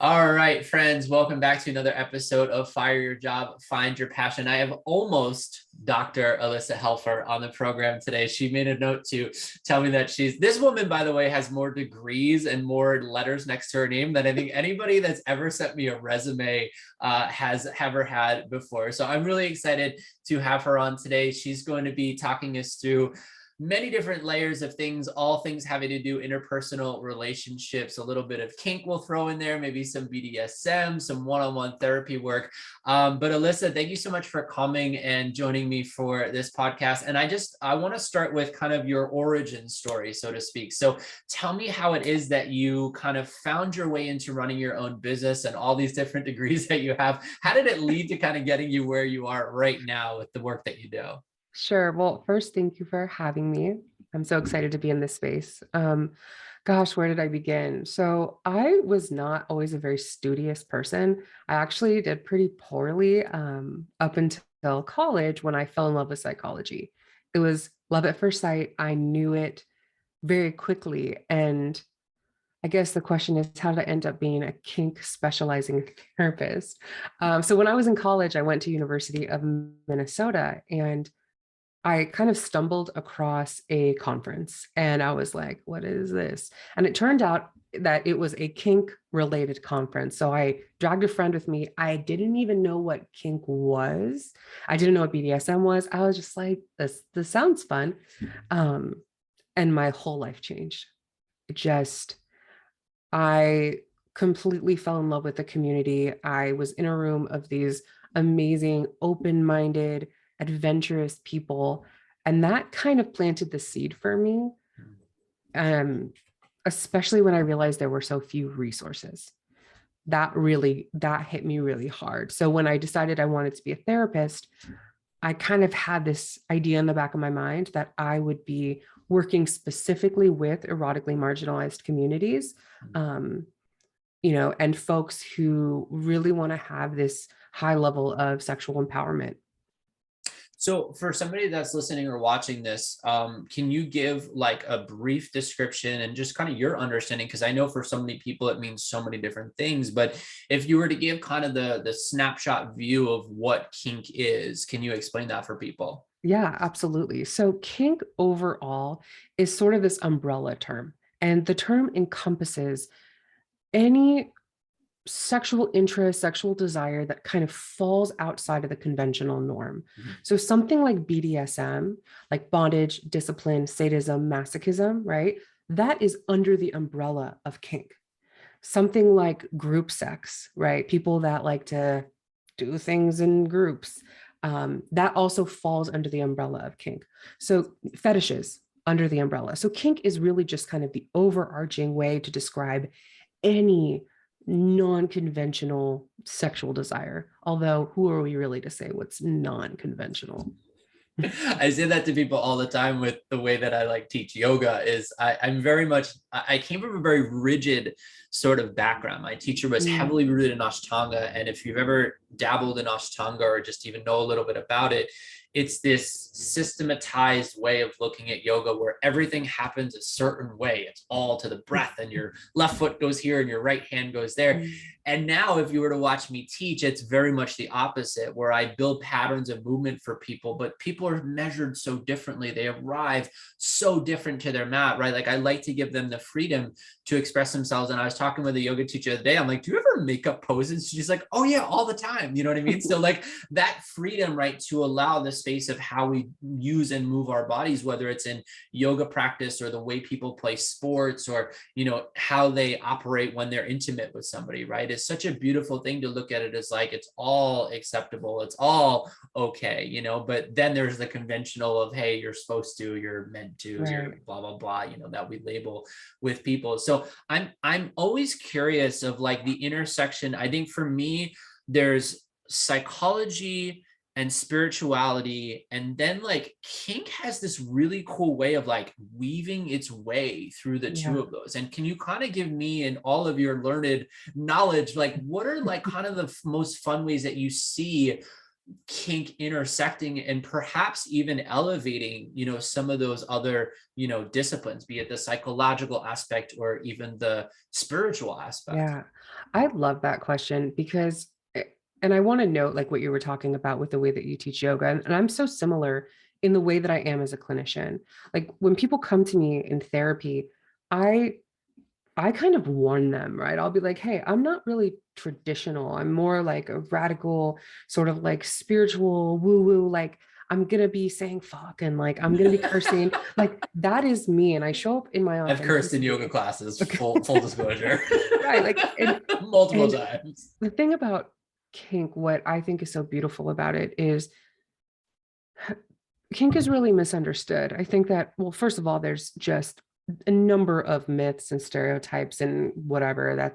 All right, friends, welcome back to another episode of Fire Your Job, Find Your Passion. I have almost Dr. Elyssa Helfer on the program today. She made a note to tell me that this woman, by the way, has more degrees and more letters next to her name than I think anybody that's ever sent me a resume has ever had before. So I'm really excited to have her on today. She's going to be talking us through many different layers of things, all things having to do interpersonal relationships, a little bit of kink we'll throw in there, maybe some BDSM, some one-on-one therapy work. But Elyssa, thank you so much for coming and joining me for this podcast. And I want to start with kind of your origin story, so to speak. So tell me how it is that you kind of found your way into running your own business and all these different degrees that you have. How did it lead to kind of getting you where you are right now with the work that you do? Sure. Well, first, thank you for having me. I'm so excited to be in this space. Gosh, where did I begin? So I was not always a very studious person. I actually did pretty poorly up until college when I fell in love with psychology. It was love at first sight. I knew it very quickly. And I guess the question is, how did I end up being a kink specializing therapist? So when I was in college, I went to University of Minnesota, and I kind of stumbled across a conference and I was like, what is this? And it turned out that it was a kink related conference. So I dragged a friend with me. I didn't even know what kink was. I didn't know what BDSM was. I was just like, this sounds fun. Um, and my whole life changed. It just, I completely fell in love with the community. I was in a room of these amazing, open-minded, adventurous people. And that kind of planted the seed for me, um, especially when I realized there were so few resources. That hit me really hard. So when I decided I wanted to be a therapist, I kind of had this idea in the back of my mind that I would be working specifically with erotically marginalized communities, um, and folks who really want to have this high level of sexual empowerment. So for somebody that's listening or watching this, can you give like a brief description and just kind of your understanding? Because I know for so many people, it means so many different things, but if you were to give kind of the snapshot view of what kink is, can you explain that for people? Yeah, absolutely. So kink overall is sort of this umbrella term, and the term encompasses any sexual interest, sexual desire that kind of falls outside of the conventional norm. Mhm. So something like BDSM, like bondage, discipline, sadism, masochism, right? That is under the umbrella of kink. Something like group sex, right? People that like to do things in groups. That also falls under the umbrella of kink. So fetishes under the umbrella. So kink is really just kind of the overarching way to describe any non-conventional sexual desire. Although, who are we really to say what's non-conventional? I say that to people all the time with the way that I like teach yoga is I'm very much, I came from a very rigid sort of background. My teacher was Mm, heavily rooted in Ashtanga. And if you've ever dabbled in Ashtanga or just even know a little bit about it, it's this systematized way of looking at yoga where everything happens a certain way. It's all to the breath, and your left foot goes here and your right hand goes there. mm, And now, if you were to watch me teach, it's very much the opposite, where I build patterns of movement for people, but people are measured so differently. They arrive so different to their mat, right? Like I like to give them the freedom to express themselves. And I was talking with a yoga teacher the other day. I'm like, do you ever make up poses? She's like, oh yeah, all the time. You know what I mean? So like that freedom, right, to allow the space of how we use and move our bodies, whether it's in yoga practice or the way people play sports or, how they operate when they're intimate with somebody, right? It's such a beautiful thing to look at it as like, it's all acceptable. It's all okay, but then there's the conventional of, hey, you're supposed to, you're meant to, right. you're blah, blah, blah, that we label with people. So I'm always curious of like the intersection. I think for me, there's psychology and spirituality, and then like kink has this really cool way of like weaving its way through the two Yeah. of those. And can you kind of give me and all of your learned knowledge, like what are like kind of the most fun ways that you see kink intersecting and perhaps even elevating, some of those other, disciplines, be it the psychological aspect or even the spiritual aspect? Yeah, I love that question because, and I want to note like what you were talking about with the way that you teach yoga, and I'm so similar in the way that I am as a clinician. Like when people come to me in therapy, I I kind of warn them, right? I'll be like, hey, I'm not really traditional. I'm more like a radical, sort of like spiritual woo woo. Like, I'm going to be saying fuck and like, I'm going to be cursing. Like, that is me. And I show up in my I've cursed in yoga authenticity. classes, Okay. full disclosure. Right. Like, Multiple and times. the thing about kink, what I think is so beautiful about it is kink is really misunderstood. I think that, well, first of all, there's just a number of myths and stereotypes and whatever.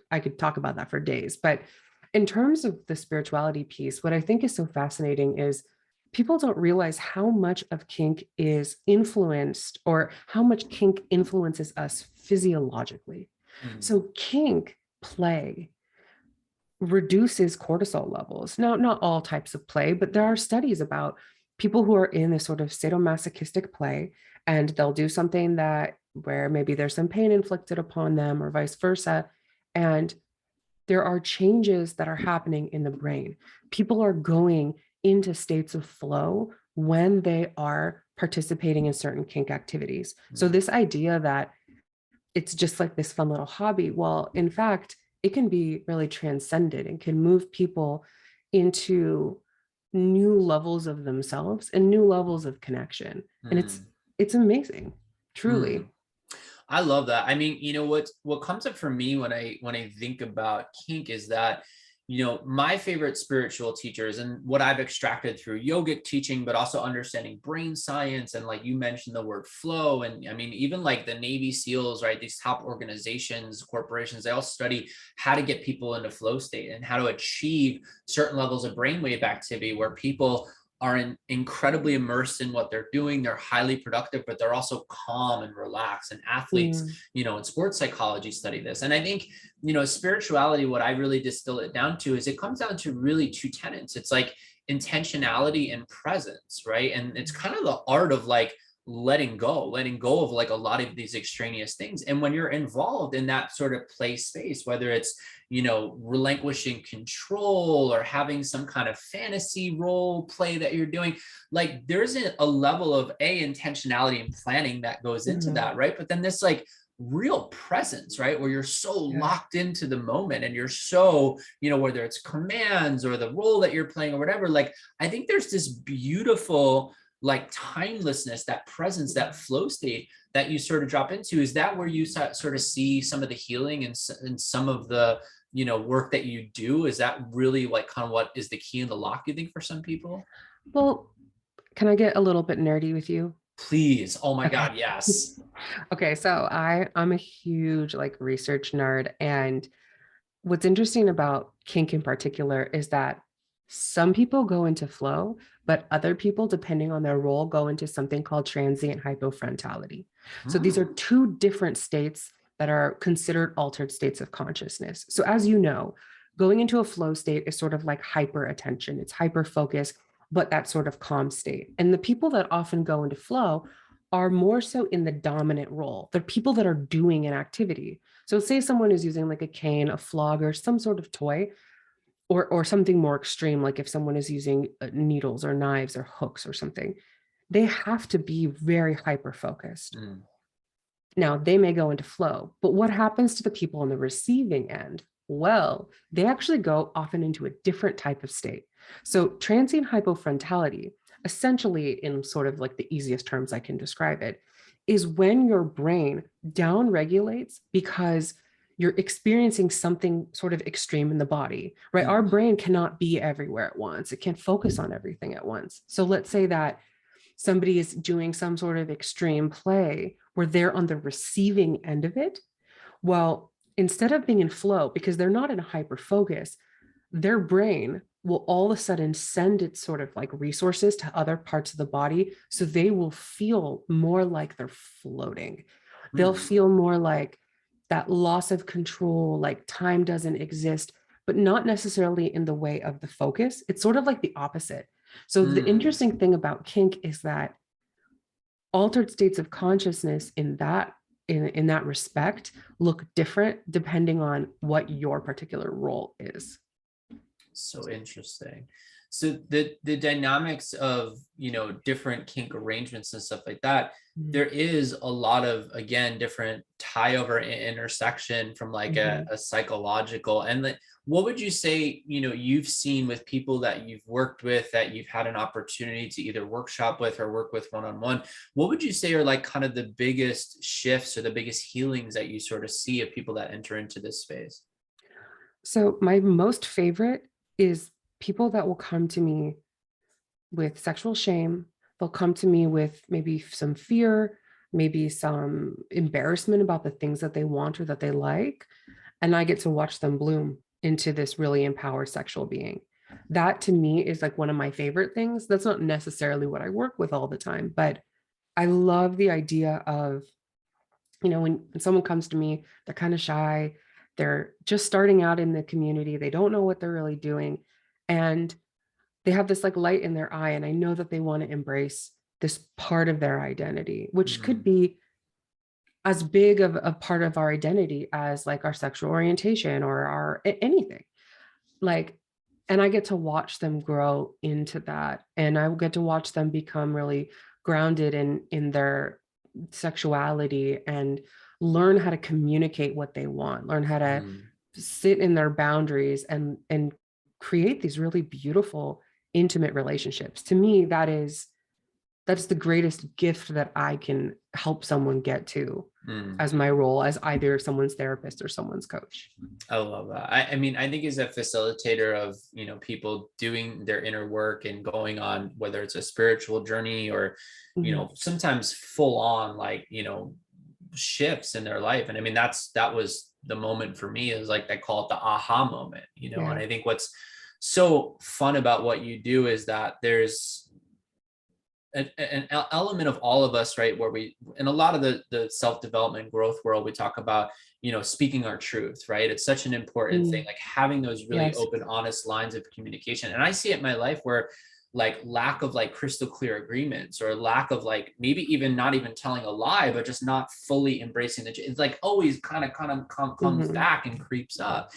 I could talk about that for days. But in terms of the spirituality piece, what I think is so fascinating is people don't realize how much of kink is influenced or how much kink influences us physiologically. Mm. So, kink play reduces cortisol levels. Now, not all types of play, but there are studies about people who are in this sort of sadomasochistic play, and they'll do something that where maybe there's some pain inflicted upon them or vice versa. And there are changes that are happening in the brain. People are going into states of flow when they are participating in certain kink activities. So, Mm. this idea that it's just like this fun little hobby. Well, in fact, it can be really transcended and can move people into new levels of themselves and new levels of connection. And Mm. it's amazing, Mm. truly. I love that. I mean, what comes up for me when I think about kink is that, my favorite spiritual teachers and what I've extracted through yogic teaching, but also understanding brain science, and like you mentioned the word flow, and I mean even like the Navy SEALs, right? These top organizations, corporations, they all study how to get people into flow state and how to achieve certain levels of brainwave activity where people are incredibly immersed in what they're doing. They're highly productive, but they're also calm and relaxed. And athletes, Mm, in sports psychology study this. And I think, spirituality, what I really distill it down to is it comes down to really two tenets. It's like intentionality and presence, right? And it's kind of the art of like letting go of like a lot of these extraneous things. And when you're involved in that sort of play space, whether it's, relinquishing control or having some kind of fantasy role play that you're doing, like there's a level of intentionality and planning that goes into mhm. that, right? But then this like real presence, right, where you're so Yeah. locked into the moment and you're so, whether it's commands or the role that you're playing or whatever, like I think there's this beautiful like timelessness, that presence, that flow state that you sort of drop into. Is that where you sort of see some of the healing and some of the, work that you do? Is that really like kind of what is the key in the lock, you think, for some people? Well, can I get a little bit nerdy with you? Please. Oh my Okay. God, yes. Okay, so I'm a huge like research nerd, and what's interesting about kink in particular is that some people go into flow, but other people, depending on their role, go into something called transient hypofrontality. So these are Hmm. two different states that are considered altered states of consciousness. So as you know, going into a flow state is sort of like hyper attention, it's hyper focus, but that sort of calm state. And the people that often go into flow are more so in the dominant role. They're people that are doing an activity. So say someone is using like a cane, a flog, or some sort of toy, or something more extreme, like if someone is using needles or knives or hooks or something, they have to be very hyper focused. Mm. Now, they may go into flow, but what happens to the people on the receiving end? Well, they actually go often into a different type of state. So, transient hypofrontality, essentially, in sort of like the easiest terms I can describe it, is when your brain down regulates because you're experiencing something sort of extreme in the body, right? Our Mm. brain cannot be everywhere at once, it can't focus on everything at once. So, let's say that somebody is doing some sort of extreme play where they're on the receiving end of it. Well, instead of being in flow, because they're not in a hyper focus, their brain will all of a sudden send its sort of like resources to other parts of the body. So they will feel more like they're floating. They'll Mm. feel more like that loss of control, like time doesn't exist. but not necessarily in the way of the focus. It's sort of like the opposite. So the Mm. interesting thing about kink is that altered states of consciousness in that respect look different depending on what your particular role is. So interesting. So the dynamics of, different kink arrangements and stuff like that, there is a lot of, again, different tie over intersection from like Mm-hmm. a psychological, and like, what would you say, you've seen with people that you've worked with, that you've had an opportunity to either workshop with or work with one-on-one? What would you say are like kind of the biggest shifts or the biggest healings that you sort of see of people that enter into this space? So my most favorite is people that will come to me with sexual shame. They'll come to me with maybe some fear, maybe some embarrassment about the things that they want or that they like. And I get to watch them bloom into this really empowered sexual being. That to me is like one of my favorite things. That's not necessarily what I work with all the time, but I love the idea of, when someone comes to me, they're kind of shy, they're just starting out in the community, they don't know what they're really doing. And they have this like light in their eye, and I know that they want to embrace this part of their identity, which could Mm. be as big of a part of our identity as like our sexual orientation or our anything. Like, and I get to watch them grow into that, and I get to watch them become really grounded in their sexuality and learn how to communicate what they want, learn how to Mm. sit in their boundaries and create these really beautiful intimate relationships. To me, that's the greatest gift that I can help someone get to Mm. as my role as either someone's therapist or someone's coach. I love that. I mean, I think as a facilitator of, people doing their inner work and going on, whether it's a spiritual journey or, Mhm. sometimes full on like, shifts in their life. And I mean, that was the moment for me, is like, I call it the aha moment, and Yeah. I think what's so fun about what you do is that there's an element of all of us, right, where we, in a lot of the self-development growth world, we talk about, speaking our truth, right? It's such an important thing, Mm. like having those really Yes. open, honest lines of communication. And I see it in my life where like lack of like crystal clear agreements, or lack of like maybe even not even telling a lie, but just not fully embracing it's like always comes Mhm. back and creeps up,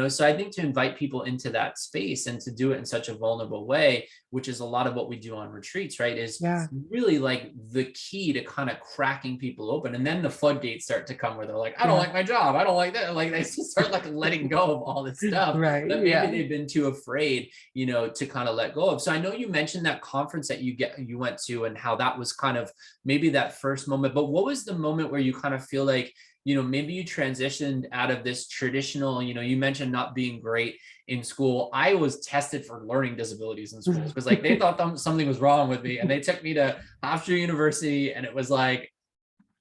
so I think to invite people into that space and to do it in such a vulnerable way, which is a lot of what we do on retreats, right, is Yeah. really like the key to kind of cracking people open. And then the floodgates start to come where they're like, I don't Yeah. like my job, I don't like that, like they start like letting go of all this stuff Right. that maybe Yeah. they've been too afraid, to kind of let go of. So I know you mentioned that conference that you went to, and how that was kind of maybe that first moment, but what was the moment where you kind of feel like, maybe you transitioned out of this traditional, you mentioned not being great in school. I was tested for learning disabilities in schools because like they thought something was wrong with me, and they took me to Hofstra University, and it was like,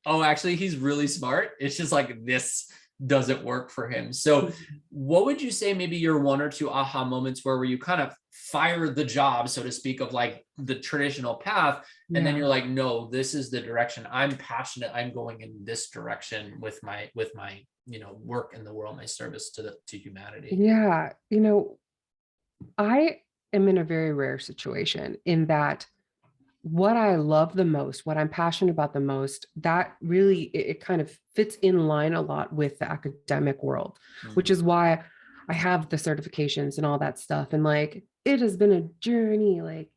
oh, actually, he's really smart. It's just like this doesn't work for him. So, what would you say maybe your one or two aha moments were where you kind of fired the job, so to speak, of like the traditional path, and then Yeah. you're like, no, this is the direction I'm passionate. I'm going in this direction with my work in the world, my service to humanity. Yeah. I am in a very rare situation in that what I love the most, what I'm passionate about the most, that really it kind of fits in line a lot with the academic world, which Mm. is why I have the certifications and all that stuff. And like it has been a journey, like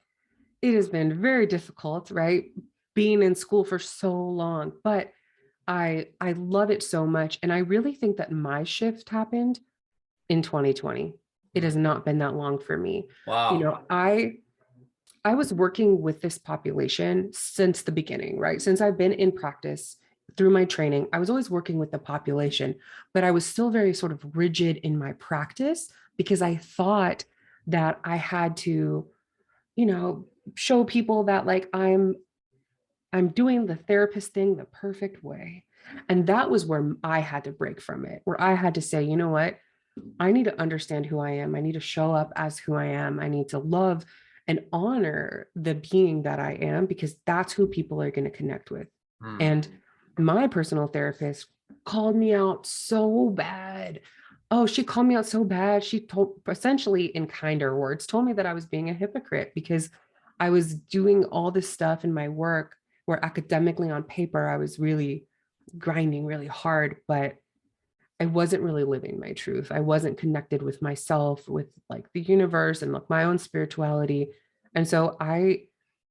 it has been very difficult, right? Being in school for so long, but I love it so much. And I really think that my shift happened in 2020. It has Mm. not been that long for me. You Wow. know, I was working with this population since the beginning, right? Since I've been in practice through my training, I was always working with the population, but I was still very sort of rigid in my practice because I thought that I had to, you know, show people that like I'm doing the therapist thing the perfect way. And that was where I had to break from it, where I had to say, you know what? I need to understand who I am. I need to show up as who I am. I need to love and honor the being that I am because that's who people are going to connect with. Mm. And my personal therapist called me out so bad Oh, she called me out so bad. She told, essentially in kinder words, told me that I was being a hypocrite because I was doing all this stuff in my work where academically on paper I was really grinding really hard, but I wasn't really living my truth. I wasn't connected with myself, with like the universe and like my own spirituality. And so I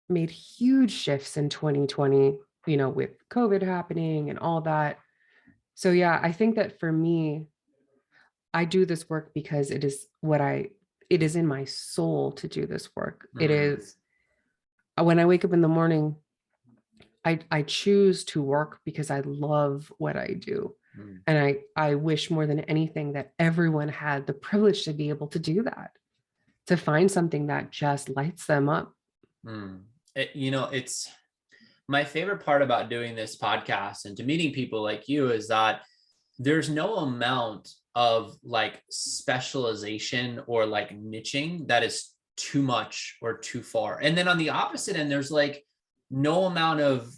made huge shifts in 2020, with COVID happening and all that. So yeah, I think that for me, I do this work because it is in my soul to do this work. It Mm, is when I wake up in the morning, I choose to work because I love what I do. mm, And I wish more than anything that everyone had the privilege to be able to do that, to find something that just lights them up. mm. It's my favorite part about doing this podcast and to meeting people like you is that there's no amount of like specialization or like niching that is too much or too far. And then on the opposite end, there's like no amount of,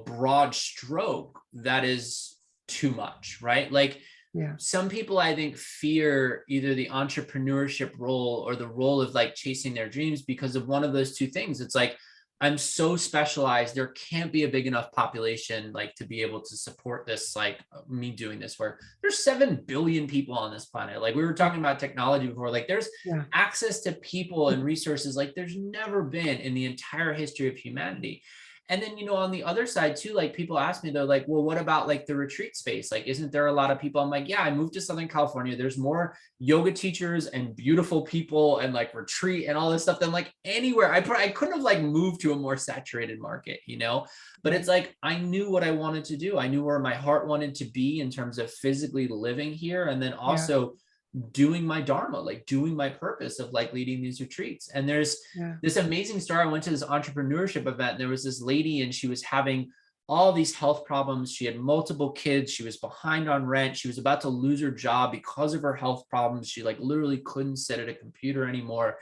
broad stroke that is too much, right? Like Yeah. some people I think fear either the entrepreneurship role or the role of like chasing their dreams because of one of those two things. It's like, I'm so specialized. There can't be a big enough population like to be able to support this, like me doing this work. There's 7 billion people on this planet. Like we were talking about technology before, like there's Yeah. access to people and resources like there's never been in the entire history of humanity. And then, on the other side too, like people ask me, they're like, well, what about like the retreat space? Like, isn't there a lot of people? I'm like, yeah, I moved to Southern California. There's more yoga teachers and beautiful people and like retreat and all this stuff than like anywhere. I couldn't have like moved to a more saturated market, but it's like, I knew what I wanted to do. I knew where my heart wanted to be in terms of physically living here. And then Yeah. also doing my dharma, like doing my purpose of like leading these retreats. And there's Yeah. this amazing story. I went to this entrepreneurship event and there was this lady and she was having all these health problems. She had multiple kids. She was behind on rent. She was about to lose her job because of her health problems. She like literally couldn't sit at a computer anymore.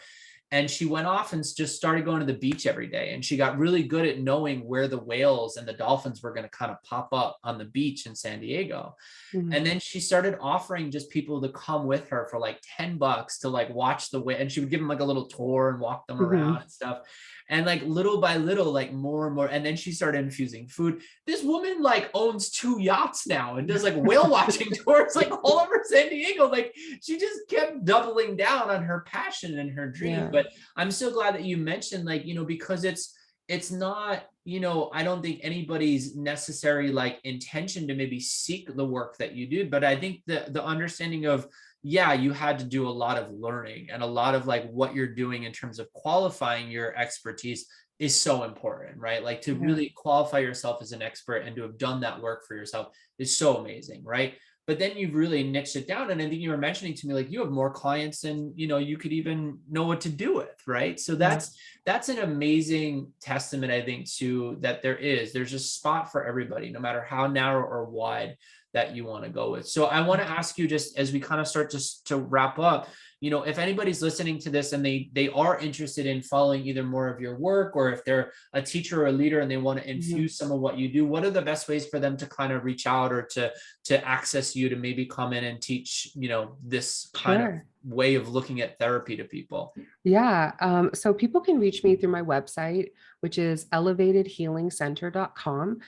And she went off and just started going to the beach every day. And she got really good at knowing where the whales and the dolphins were going to kind of pop up on the beach in San Diego. Mhm. And then she started offering just people to come with her for like $10 to like watch the way, and she would give them like a little tour and walk them around Mhm. and stuff. And like little by little, like more and more. And then she started infusing food. This woman like owns 2 yachts now and does like whale watching tours like all over San Diego. Like she just kept doubling down on her passion and her dream. Yeah. But I'm so glad that you mentioned like, because it's not, I don't think anybody's necessary like intention to maybe seek the work that you do, but I think the understanding of, yeah, you had to do a lot of learning and a lot of like what you're doing in terms of qualifying your expertise is so important, right? Like to Yeah. really qualify yourself as an expert and to have done that work for yourself is so amazing, right? But then you've really niched it down. And I think you were mentioning to me, like you have more clients than, you could even know what to do with, right? So Yeah. that's an amazing testament, I think, to that there's a spot for everybody, no matter how narrow or wide that you want to go with. So I want to ask you, just as we kind of start to wrap up, if anybody's listening to this and they are interested in following either more of your work, or if they're a teacher or a leader and they want to Mhm. infuse some of what you do, what are the best ways for them to kind of reach out or to access you to maybe come in and teach, this kind of Sure. way of looking at therapy to people? Yeah. So people can reach me through my website, which is elevatedhealingcenter.com.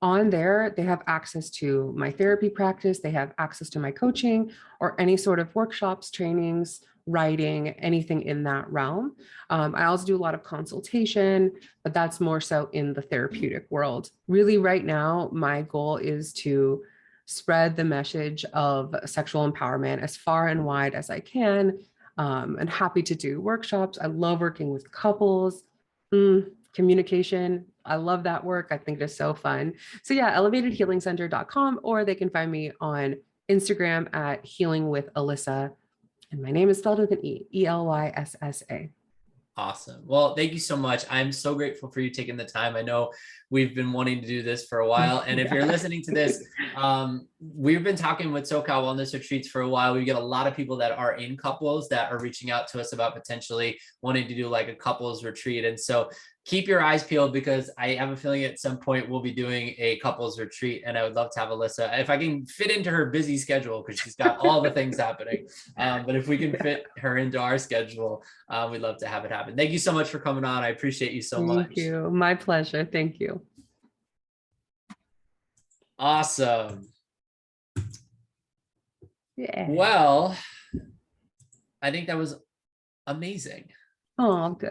On there, they have access to my therapy practice, they have access to my coaching or any sort of workshops, trainings, writing, anything in that realm. I also do a lot of consultation, but that's more so in the therapeutic world. Really, right now, my goal is to spread the message of sexual empowerment as far and wide as I can, and happy to do workshops. I love working with couples, communication. I love that work. I think it is so fun. So yeah, elevatedhealingcenter.com, or they can find me on Instagram at Healing with Elyssa. And my name is spelled with an E, Elyssa. Awesome. Well, thank you so much. I'm so grateful for you taking the time. I know we've been wanting to do this for a while. And if you're listening to this, we've been talking with SoCal Wellness Retreats for a while. We get a lot of people that are in couples that are reaching out to us about potentially wanting to do like a couples retreat. And so keep your eyes peeled, because I have a feeling at some point we'll be doing a couples retreat, and I would love to have Elyssa, if I can fit into her busy schedule, because she's got all the things happening. But if we can fit her into our schedule, we'd love to have it happen. Thank you so much for coming on. I appreciate you so much. Thank you. My pleasure. Thank you. Awesome. Yeah. Well, I think that was amazing. Oh, good.